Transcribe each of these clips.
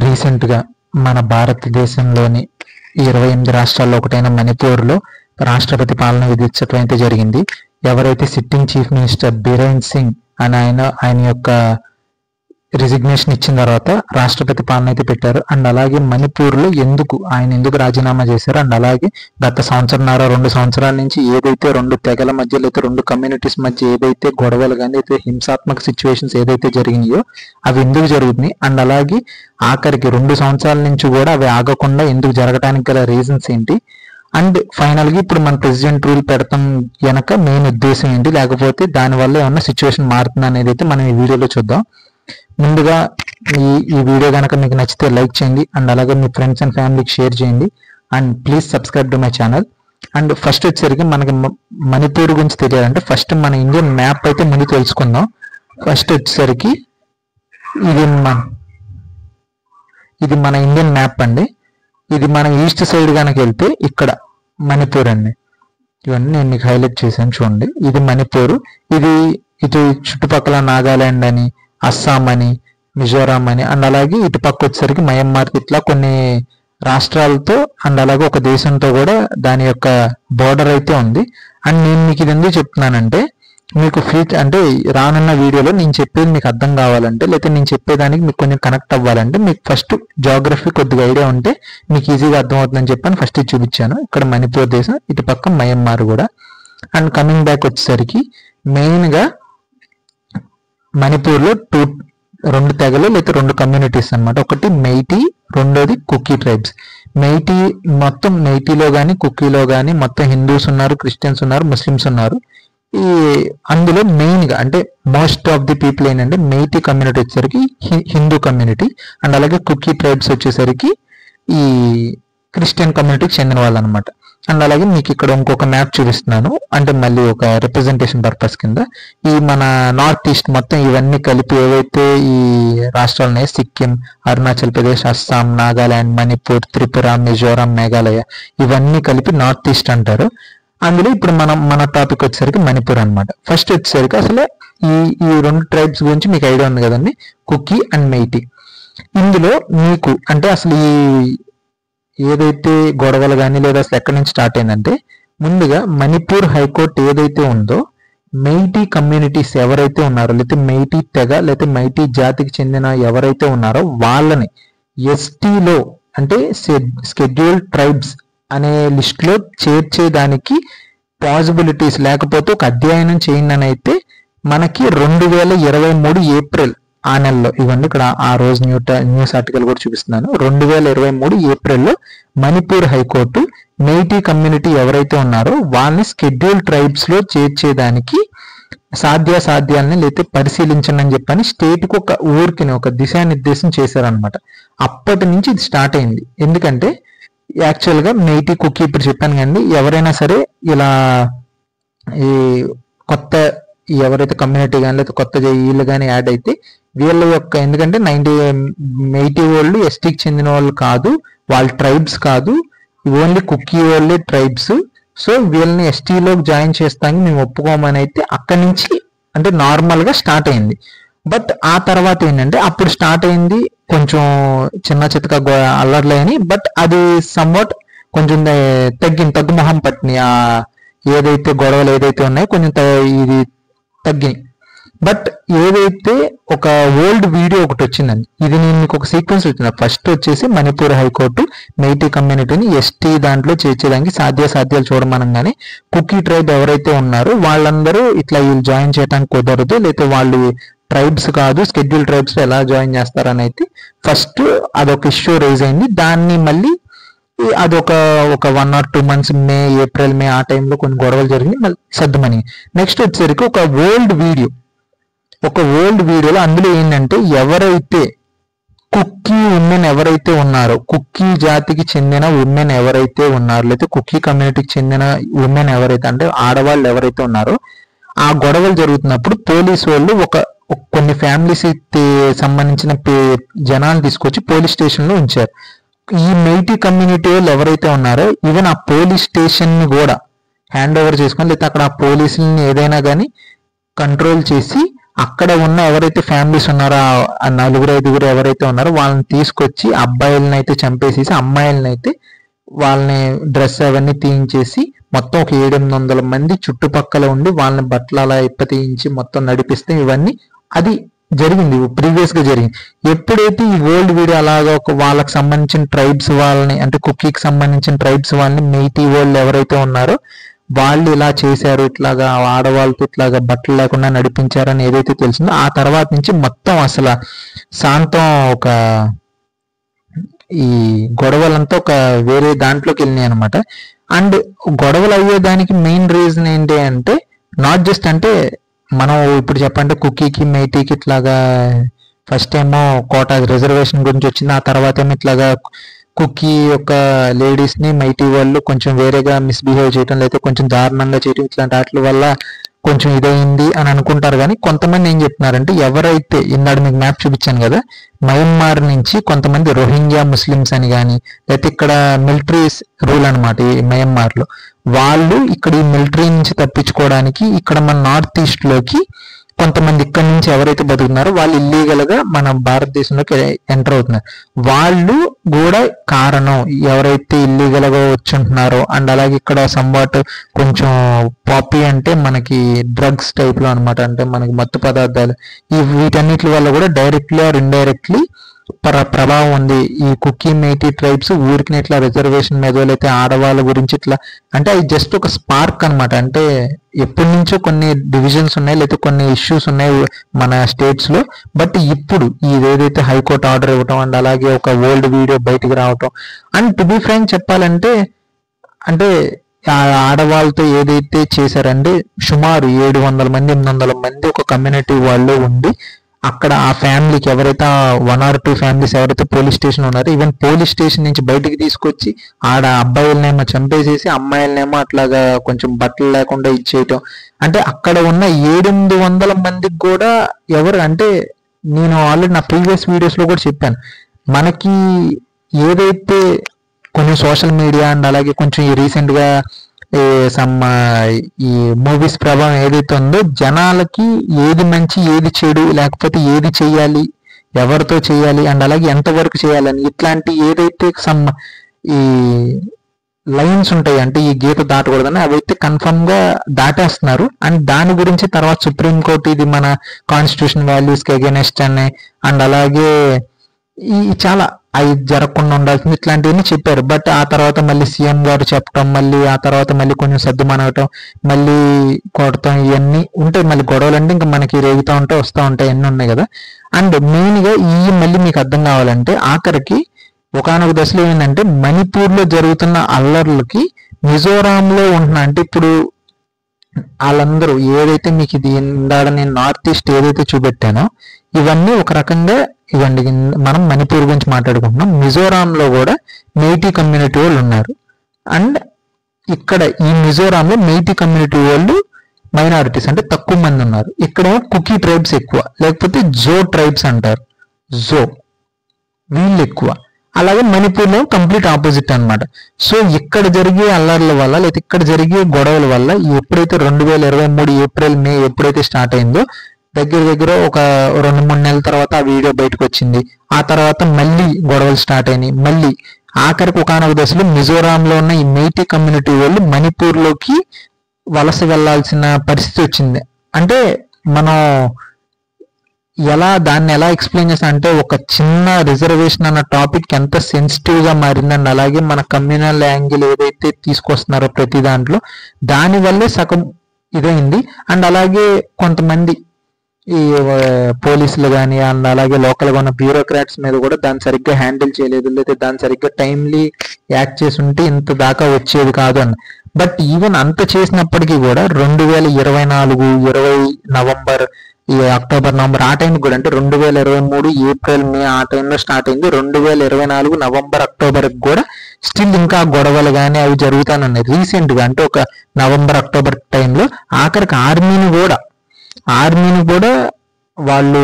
రీసెంట్గా మన భారతదేశంలోని 28 రాష్ట్రాల్లో ఒకటైన మణిపూర్లో రాష్ట్రపతి పాలన విధించడం అయితే జరిగింది. ఎవరైతే sitting chief minister Biren Singh అని ఆయన యొక్క రిజిగ్నేషన్ ఇచ్చిన తర్వాత రాష్ట్రపతి పాలన అయితే పెట్టారు. అండ్ అలాగే మణిపూర్లో ఎందుకు రాజీనామా చేశారు, అండ్ అలాగే గత 2 సంవత్సరాల నుంచి ఏదైతే 2 తెగల మధ్య లేదా 2 కమ్యూనిటీస్ మధ్య ఏదైతే గొడవలు కానీ అయితే హింసాత్మక సిచ్యువేషన్స్ ఏదైతే జరిగినాయో అవి ఎందుకు జరుగుతున్నాయి, అండ్ అలాగే ఆఖరికి 2 సంవత్సరాల నుంచి కూడా అవి ఆగకుండా ఎందుకు జరగడానికి గల రీజన్స్ ఏంటి, అండ్ ఫైనల్ గా ఇప్పుడు మన ప్రెసిడెంట్ రూల్ పెడతాం వెనక మెయిన్ ఉద్దేశం ఏంటి, లేకపోతే దానివల్ల ఏమన్నా సిచ్యువేషన్ మారుతుంది అనేది అయితే మనం ఈ వీడియోలో చూద్దాం. ముందుగా ఈ వీడియో కనుక మీకు నచ్చితే లైక్ చేయండి, అండ్ అలాగే మీ ఫ్రెండ్స్ అండ్ ఫ్యామిలీకి షేర్ చేయండి, and please subscribe to my channel. And first వచ్చేసరికి మనకి మణిపూర్ గురించి తెలియాలంటే ఫస్ట్ మన ఇండియన్ మ్యాప్ అయితే ముందు తెలుసుకుందాం. ఫస్ట్ వచ్చేసరికి ఇది మన ఇండియన్ మ్యాప్ అండి. ఇది మన ఈస్ట్ సైడ్ కనుక వెళ్తే ఇక్కడ మణిపూర్ అండి. ఇవన్నీ నేను మీకు హైలైట్ చేశాను చూడండి. ఇది మణిపూర్. ఇది ఇటు చుట్టుపక్కల నాగాలాండ్ అని, అస్సాం అని, మిజోరాం అని, అండ్ అలాగే ఇటు పక్క వచ్చేసరికి మయన్మార్, ఇట్లా కొన్ని రాష్ట్రాలతో అండ్ అలాగే ఒక దేశంతో కూడా దాని యొక్క బోర్డర్ అయితే ఉంది. అండ్ నేను మీకు ఇది ఎందుకు చెప్తున్నానంటే మీకు అంటే రానున్న వీడియోలో నేను చెప్పేది మీకు అర్థం కావాలంటే లేకపోతే నేను చెప్పేదానికి మీకు కొంచెం కనెక్ట్ అవ్వాలంటే మీకు ఫస్ట్ జాగ్రఫీ కొద్దిగా ఐడియా ఉంటే మీకు ఈజీగా అర్థమవుతుందని చెప్పని ఫస్ట్ చూపించాను. ఇక్కడ మణిపూర్ దేశం, ఇటు పక్క మయన్మార్ కూడా. అండ్ కమింగ్ బ్యాక్ వచ్చేసరికి మెయిన్గా మణిపూర్లో 2 తెగలు లేదా 2 కమ్యూనిటీస్ అనమాట. ఒకటి మెయిటీ, రెండోది కుకీ ట్రైబ్స్. మెయిటీలో కానీ కుకీలో కానీ మొత్తం హిందూస్ ఉన్నారు, క్రిస్టియన్స్ ఉన్నారు, ముస్లిమ్స్ ఉన్నారు. అందులో మెయిన్ గా అంటే మోస్ట్ ఆఫ్ ది పీపుల్ ఏంటంటే మెయిటీ కమ్యూనిటీ వచ్చేసరికి హిందూ కమ్యూనిటీ, అండ్ అలాగే కుకీ ట్రైబ్స్ వచ్చేసరికి ఈ క్రిస్టియన్ కమ్యూనిటీకి చెందిన వాళ్ళు అనమాట. అండ్ అలాగే మీకు ఇక్కడ ఇంకొక మ్యాప్ చూపిస్తున్నాను, అంటే మళ్ళీ ఒక రిప్రజెంటేషన్ పర్పస్ కింద. ఈ మన నార్త్ ఈస్ట్ మొత్తం ఇవన్నీ కలిపి ఏవైతే ఈ రాష్ట్రాలు ఉన్నాయి, సిక్కిం, అరుణాచల్ ప్రదేశ్, అస్సాం, నాగాలాండ్, మణిపూర్, త్రిపుర, మిజోరాం, మేఘాలయ, ఇవన్నీ కలిపి నార్త్ ఈస్ట్ అంటారు. అందులో ఇప్పుడు మన టాపిక్ వచ్చేసరికి మణిపూర్ అనమాట. ఫస్ట్ వచ్చేసరికి అసలు ఈ 2 ట్రైబ్స్ గురించి మీకు ఐడియా ఉంది కదండి, కుకీ అండ్ మెయిటీ. ఇందులో మీకు అంటే అసలు ఏదైతే గొడవలు కానీ లేదా అసలు ఎక్కడి నుంచి స్టార్ట్ అయిందంటే ముందుగా మణిపూర్ హైకోర్టు ఏదైతే ఉందో మెయిటీ కమ్యూనిటీస్ ఎవరైతే ఉన్నారో లేకపోతే మెయిటీ తెగ లేకపోతే మెయిటీ జాతికి చెందిన ఎవరైతే ఉన్నారో వాళ్ళని ఎస్టీలో అంటే షెడ్యూల్డ్ ట్రైబ్స్ అనే లిస్ట్ లో చేర్చేదానికి పాసిబిలిటీస్ లేకపోతే ఒక అధ్యయనం చేయండి అని అయితే మనకి 2023 ఏప్రిల్ ఆ నెలలో, ఇవన్నీ ఇక్కడ ఆ రోజు న్యూస్ ఆర్టికల్ కూడా చూపిస్తున్నాను. 2023 ఏప్రిల్లో మణిపూర్ హైకోర్టు మెయిటీ కమ్యూనిటీ ఎవరైతే ఉన్నారో వాళ్ళని షెడ్యూల్డ్ ట్రైబ్స్ లో చేర్చేదానికి సాధ్యాలని లేకపోతే పరిశీలించండి అని చెప్పని స్టేట్ కు ఒక దిశానిర్దేశం చేశారనమాట. అప్పటి నుంచి ఇది స్టార్ట్ అయింది. ఎందుకంటే యాక్చువల్ గా మెయిటీ కుకీ ఇప్పుడు చెప్పాను కండి, ఎవరైనా సరే ఇలా ఈ కొత్త ఎవరైతే కమ్యూనిటీ కానీ లేదా కొత్త వీళ్ళు కానీ యాడ్ అయితే వీళ్ళ యొక్క ఎందుకంటే మెయిటీ వాళ్ళు ఎస్టీకి చెందిన వాళ్ళు కాదు, వాళ్ళ ట్రైబ్స్ కాదు, ఓన్లీ కుకీ వాళ్ళే ట్రైబ్స్. సో వీళ్ళని ఎస్టీలోకి జాయిన్ చేస్తానికి మేము ఒప్పుకోమని అయితే అక్కడి నుంచి అంటే నార్మల్ గా స్టార్ట్ అయింది. బట్ ఆ తర్వాత ఏంటంటే అప్పుడు స్టార్ట్ అయింది కొంచెం చిన్న చితక అల్లర్లేని, బట్ అది సమ్వాట్ కొంచెం తగ్గుముఖం పట్టినాయి. ఏదైతే గొడవలు ఏదైతే ఉన్నాయో కొంచెం ఇది తగ్గినాయి. బట్ ఏదైతే ఒక ఓల్డ్ వీడియో ఒకటి వచ్చిందండి, ఇది నేను మీకు ఒక సీక్వెన్స్ వచ్చింది. ఫస్ట్ వచ్చేసి మణిపూర్ హైకోర్టు మెయిటీ కమ్యూనిటీని ఎస్టీ దాంట్లో చేర్చేదానికి సాధ్యాలు చూడమనగానే కుకీ ట్రైబ్ ఎవరైతే ఉన్నారో వాళ్ళందరూ ఇట్లా వీళ్ళు జాయిన్ చేయడానికి కుదరదు, లేకపోతే వాళ్ళు ట్రైబ్స్ కాదు, షెడ్యూల్ ట్రైబ్స్ ఎలా జాయిన్ చేస్తారని అయితే ఫస్ట్ అదొక ఇష్యూ రైజ్ అయింది. దాన్ని మళ్ళీ అదొక 1 or 2 months ఏప్రిల్ మే ఆ టైంలో కొన్ని గొడవలు జరిగి మళ్ళీ సర్దుమని. నెక్స్ట్ వచ్చేసరికి ఒక ఓల్డ్ వీడియోలో అందులో ఏంటంటే ఎవరైతే కుక్కీ ఉమెన్ ఎవరైతే ఉన్నారో, కుక్కీ జాతికి చెందిన ఉమెన్ ఎవరైతే ఉన్నారో లేకపోతే కుక్కీ కమ్యూనిటీకి చెందిన ఉమెన్ ఎవరైతే అంటే ఆడవాళ్ళు ఎవరైతే ఉన్నారో ఆ గొడవలు జరుగుతున్నప్పుడు పోలీసు వాళ్ళు కొన్ని ఫ్యామిలీస్ సంబంధించిన జనాలు తీసుకొచ్చి పోలీస్ స్టేషన్ లో ఉంచారు. ఈ మెయిటీ కమ్యూనిటీ వాళ్ళు ఎవరైతే ఉన్నారో ఈవెన్ ఆ పోలీస్ స్టేషన్ ని కూడా హ్యాండ్ ఓవర్ చేసుకొని లేకపోతే అక్కడ ఆ పోలీసులని ఏదైనా కానీ కంట్రోల్ చేసి అక్కడ ఉన్న ఎవరైతే ఫ్యామిలీస్ ఉన్నారో ఆ 4-5 ఎవరైతే ఉన్నారో వాళ్ళని తీసుకొచ్చి అబ్బాయిలని అయితే చంపేసేసి అమ్మాయిలని అయితే వాళ్ళని డ్రెస్ అవన్నీ తీయించేసి మొత్తం ఒక 700-800 మంది చుట్టుపక్కల ఉండి వాళ్ళని బట్టలు అలా తీయించి మొత్తం నడిపిస్తే ఇవన్నీ అది జరిగింది, ప్రీవియస్ గా జరిగింది. ఎప్పుడైతే ఈ వరల్డ్ వీడియో అలాగా ఒక వాళ్ళకి సంబంధించిన ట్రైబ్స్ వాళ్ళని అంటే కుక్కీకి సంబంధించిన ట్రైబ్స్ వాళ్ళని మెయిటీ వరల్డ్ ఎవరైతే ఉన్నారో వాళ్ళు ఇలా చేశారు, ఇట్లాగా ఆడవాళ్ళతో ఇట్లాగా బట్టలు లేకుండా నడిపించారని ఏదైతే తెలిసిందో ఆ తర్వాత నుంచి మొత్తం అసలు శాంతం ఒక ఈ గొడవలంతా ఒక వేరే దాంట్లోకి వెళ్ళినాయి అనమాట. అండ్ గొడవలు అయ్యేదానికి మెయిన్ రీజన్ ఏంటి అంటే నాట్ జస్ట్ అంటే మనం ఇప్పుడు చెప్పంటే కుక్కీకి మెయిటీకి ఇట్లాగా ఫస్ట్ ఏమో కోటా రిజర్వేషన్ గురించి వచ్చింది, ఆ తర్వాత ఏమో ఇట్లాగా కుక్కీ యొక్క లేడీస్ ని మైటీ వాళ్ళు కొంచెం వేరేగా మిస్బిహేవ్ చేయడం లేదా కొంచెం దారుణంగా చేయడం ఇట్లాంటి వాటి వల్ల కొంచెం ఇదైంది అని అనుకుంటారు. కానీ కొంతమంది ఏం చెప్తున్నారంటే ఎవరైతే ఇందాడు మీకు మ్యాప్ చూపించాను కదా, మయన్మార్ నుంచి కొంతమంది రోహింగ్యా ముస్లిమ్స్ అని కానీ లేకపోతే ఇక్కడ మిలిటరీ రూల్ అనమాట ఈ మయన్మార్ లో, వాళ్ళు ఇక్కడ ఈ మిలిటరీ నుంచి తప్పించుకోవడానికి ఇక్కడ మన నార్త్ ఈస్ట్ లోకి కొంతమంది ఇక్కడ నుంచి ఎవరైతే బతుకున్నారో వాళ్ళు ఇల్లీగల్ గా మన భారతదేశంలోకి ఎంటర్ అవుతున్నారు. వాళ్ళు కూడా కారణం ఎవరైతే ఇల్లీగల్ గా వచ్చి ఉంటున్నారో అండ్ అలాగే ఇక్కడ సంవాట్ కొంచెం పాపీ అంటే మనకి డ్రగ్స్ టైప్ లో అనమాట, అంటే మనకి మత్తు పదార్థాలు వీటన్నిటి వల్ల కూడా డైరెక్ట్లీ ఆర్ ఇండైరెక్ట్లీ ప్రభావం ఉంది. ఈ కుక్కీ మేటీ ట్రైబ్స్ ఊరికి ఇట్లా రిజర్వేషన్ మీద అయితే ఆడవాళ్ళ గురించి ఇట్లా అంటే అది జస్ట్ ఒక స్పార్క్ అనమాట. అంటే ఎప్పటి నుంచో కొన్ని డివిజన్స్ ఉన్నాయి లేకపోతే కొన్ని ఇష్యూస్ ఉన్నాయి మన స్టేట్స్ లో, బట్ ఇప్పుడు ఇదేదైతే హైకోర్టు ఆర్డర్ ఇవ్వటం అండ్ అలాగే ఒక ఓల్డ్ వీడియో బయటికి రావటం అండ్ టు బి ఫ్రాంక్ చెప్పాలంటే అంటే ఆడవాళ్ళతో ఏదైతే చేశారంటే సుమారు 700 మంది 800 మంది ఒక కమ్యూనిటీ వాళ్ళు ఉండి అక్కడ ఆ ఫ్యామిలీకి ఎవరైతే 1 or 2 ఫ్యామిలీస్ ఎవరైతే పోలీస్ స్టేషన్ ఉన్నారో ఈవెన్ పోలీస్ స్టేషన్ నుంచి బయటికి తీసుకొచ్చి ఆడ అబ్బాయిలనేమో చంపేసేసి అమ్మాయిలనేమో అట్లాగా కొంచెం బట్టలు లేకుండా ఇచ్చేయటం. అంటే అక్కడ ఉన్న 700 మందికి కూడా ఎవరు అంటే నేను ఆల్రెడీ నా ప్రీవియస్ వీడియోస్ లో కూడా చెప్పాను, మనకి ఏదైతే కొన్ని సోషల్ మీడియా అండ్ అలాగే కొంచెం ఈ రీసెంట్ గా ఈ మూవీస్ ప్రభావం ఏదైతే ఉందో జనాలకి ఏది మంచి ఏది చెడు లేకపోతే ఏది చేయాలి ఎవరితో చేయాలి అండ్ అలాగే ఎంతవరకు చేయాలని ఇట్లాంటి ఏదైతే ఈ లైన్స్ ఉంటాయి అంటే ఈ గీత దాటకూడదని అవైతే కన్ఫర్మ్ గా దాటేస్తున్నారు. అండ్ దాని గురించి తర్వాత సుప్రీంకోర్టు ఇది మన కాన్స్టిట్యూషన్ వాల్యూస్ కి అగైనెస్ట్ అని అండ్ అలాగే ఈ చాలా అవి జరగకుండా ఉండాల్సింది ఇట్లాంటివన్నీ చెప్పారు. బట్ ఆ తర్వాత మళ్ళీ సీఎం గారు చెప్పటం మళ్ళీ ఆ తర్వాత మళ్ళీ కొంచెం సర్దుమనగటం మళ్ళీ కొడతాం ఇవన్నీ ఉంటాయి. మళ్ళీ గొడవలు అంటే ఇంకా మనకి రేగుతూ ఉంటాయి వస్తూ ఉంటాయి అన్నీ ఉన్నాయి కదా. అండ్ మెయిన్ గా ఈ మళ్ళీ మీకు అర్థం కావాలంటే ఆఖరికి ఒకానొక దశలో ఏంటంటే మణిపూర్ లో జరుగుతున్న అల్లర్లకి మిజోరాంలో ఉంటున్నా అంటే ఇప్పుడు వాళ్ళందరూ ఏదైతే మీకు ఇది ఇందాడ నేను నార్త్ ఈస్ట్ ఏదైతే చూపెట్టానో ఇవన్నీ ఒక రకంగా ఇవ్వండి. మనం మణిపూర్ గురించి మాట్లాడుకుంటున్నాం. మిజోరాంలో కూడా మెయిటీ కమ్యూనిటీ వాళ్ళు ఉన్నారు అండ్ ఇక్కడ ఈ మిజోరాంలో మెయిటీ కమ్యూనిటీ వాళ్ళు మైనారిటీస్ అంటే తక్కువ మంది ఉన్నారు. ఇక్కడ కుకీ ట్రైబ్స్ ఎక్కువ లేకపోతే జో ట్రైబ్స్ అంటారు, జో వీళ్ళు ఎక్కువ. అలాగే మణిపూర్లో కంప్లీట్ ఆపోజిట్ అనమాట. సో ఇక్కడ జరిగే అల్లర్ల వల్ల లేదా ఇక్కడ జరిగే గొడవల వల్ల ఎప్పుడైతే 2023 ఏప్రిల్ మే ఎప్పుడైతే స్టార్ట్ అయిందో దగ్గర ఒక 2-3 నెలల తర్వాత ఆ వీడియో బయటకు వచ్చింది. ఆ తర్వాత మళ్ళీ గొడవలు స్టార్ట్ అయినాయి. మళ్ళీ ఆఖరికి ఒకనొక దశలో మిజోరాంలో ఉన్న ఈ మెయిటీ కమ్యూనిటీ వాళ్ళు మణిపూర్లోకి వలస వెళ్లాల్సిన పరిస్థితి వచ్చింది. అంటే మనం దాన్ని ఎలా ఎక్స్ప్లెయిన్ చేస్తాం అంటే ఒక చిన్న రిజర్వేషన్ అన్న టాపిక్ ఎంత సెన్సిటివ్ గా మారిందండి. అలాగే మన కమ్యూనల్ యాంగిల్ ఏదైతే తీసుకొస్తున్నారో ప్రతి దాంట్లో దానివల్లే సగం ఇదైంది. అండ్ అలాగే కొంతమంది ఈ పోలీసులు కానీ అండ్ అలాగే లోకల్గా ఉన్న బ్యూరోక్రాట్స్ మీద కూడా దాన్ని సరిగ్గా హ్యాండిల్ చేయలేదు లేదా దాన్ని సరిగ్గా టైమ్లీ యాక్ట్ చేసి ఉంటే ఇంత దాకా వచ్చేది కాదు అని. బట్ ఈవెన్ అంత చేసినప్పటికీ కూడా 2024 20 నవంబర్ ఈ అక్టోబర్ నవంబర్ ఆ టైంకి కూడా అంటే 2023 ఏప్రిల్ మే ఆ టైంలో స్టార్ట్ అయింది. 2024 నవంబర్ అక్టోబర్ కూడా స్టిల్ ఇంకా గొడవలు కానీ అవి జరుగుతానే ఉన్నాయి. రీసెంట్ గా అంటే ఒక నవంబర్ అక్టోబర్ టైంలో ఆఖరికి ఆర్మీని కూడా వాళ్ళు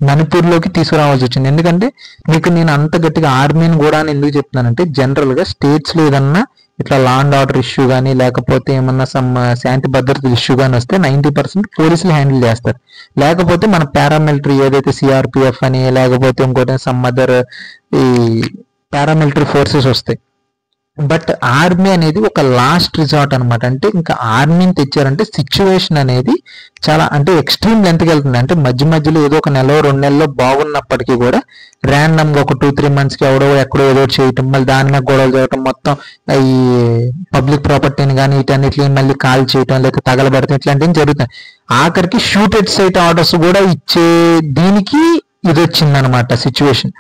మణిపూర్లోకి తీసుకురావాల్సి వచ్చింది. ఎందుకంటే మీకు నేను అంత గట్టిగా ఆర్మీని కూడా అని ఎందుకు చెప్తున్నానంటే జనరల్ గా స్టేట్స్ లో ఏదన్నా ఇట్లా లా అండ్ ఆర్డర్ ఇష్యూ కానీ లేకపోతే ఏమన్నా శాంతి భద్రతల ఇష్యూ కానీ వస్తే 90% పోలీసులు హ్యాండిల్ చేస్తారు. లేకపోతే మన పారామిలిటరీ ఏదైతే సిఆర్పిఎఫ్ అని లేకపోతే ఇంకోటి సమ్ అదర్ ఈ పారామిలిటరీ ఫోర్సెస్ వస్తాయి. బట్ ఆర్మీ అనేది ఒక లాస్ట్ రిసార్ట్ అనమాట. అంటే ఇంకా ఆర్మీని తెచ్చారంటే సిచ్యువేషన్ అనేది చాలా అంటే ఎక్స్ట్రీమ్ లెంత్కి వెళ్తుంది. అంటే మధ్యలో ఏదో ఒక నెల 2 నెలల్లో బాగున్నప్పటికీ కూడా ర్యాండమ్ గా ఒక 2-3 months ఎవడో ఎక్కడో ఏదో చేయటం, మళ్ళీ దాని మీద గొడవలు చేయటం, మొత్తం ఈ పబ్లిక్ ప్రాపర్టీని కానీ వీటన్నిటిని మళ్ళీ కాల్ చేయటం లేకపోతే తగలబెడతాం, ఇట్లాంటివి జరుగుతాయి. ఆఖరికి షూట్ ఎట్ సైట్ ఆర్డర్స్ కూడా ఇచ్చే దీనికి ఇది వచ్చిందనమాట సిచ్యువేషన్.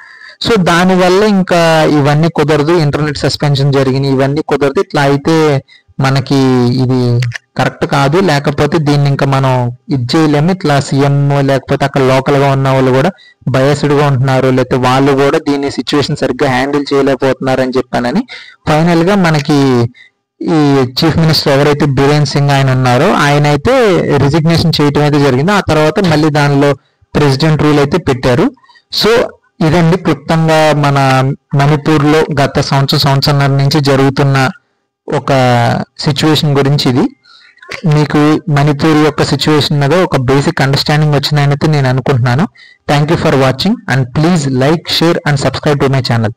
సో దానివల్ల ఇంకా ఇవన్నీ కుదరదు, ఇంటర్నెట్ సస్పెన్షన్ జరిగినాయి, ఇవన్నీ కుదరదు. ఇట్లా అయితే మనకి ఇది కరెక్ట్ కాదు, లేకపోతే దీన్ని ఇంకా మనం ఇది చేయలేము. ఇట్లా సీఎం లేకపోతే అక్కడ లోకల్ గా ఉన్న వాళ్ళు కూడా బయస్డ్ గా ఉంటున్నారు, లేకపోతే వాళ్ళు కూడా దీన్ని సిచ్యువేషన్ సరిగ్గా హ్యాండిల్ చేయలేకపోతున్నారు అని చెప్పానని ఫైనల్ గా మనకి ఈ చీఫ్ మినిస్టర్ ఎవరైతే బీరేన్ సింగ్ ఆయన ఉన్నారో ఆయన అయితే రిజిగ్నేషన్ చేయటం అయితే జరిగింది. ఆ తర్వాత మళ్ళీ దానిలో ప్రెసిడెంట్ రూల్ అయితే పెట్టారు. సో ఇదండి క్లుప్తంగా మన మణిపూర్ లో గత సంవత్సరం నుంచి జరుగుతున్న ఒక సిచ్యువేషన్ గురించి. ఇది మీకు మణిపూర్ యొక్క సిచ్యువేషన్ మీద ఒక బేసిక్ అండర్స్టాండింగ్ వచ్చిందని అయితే నేను అనుకుంటున్నాను. Thank you for watching and please like, share and subscribe to my channel.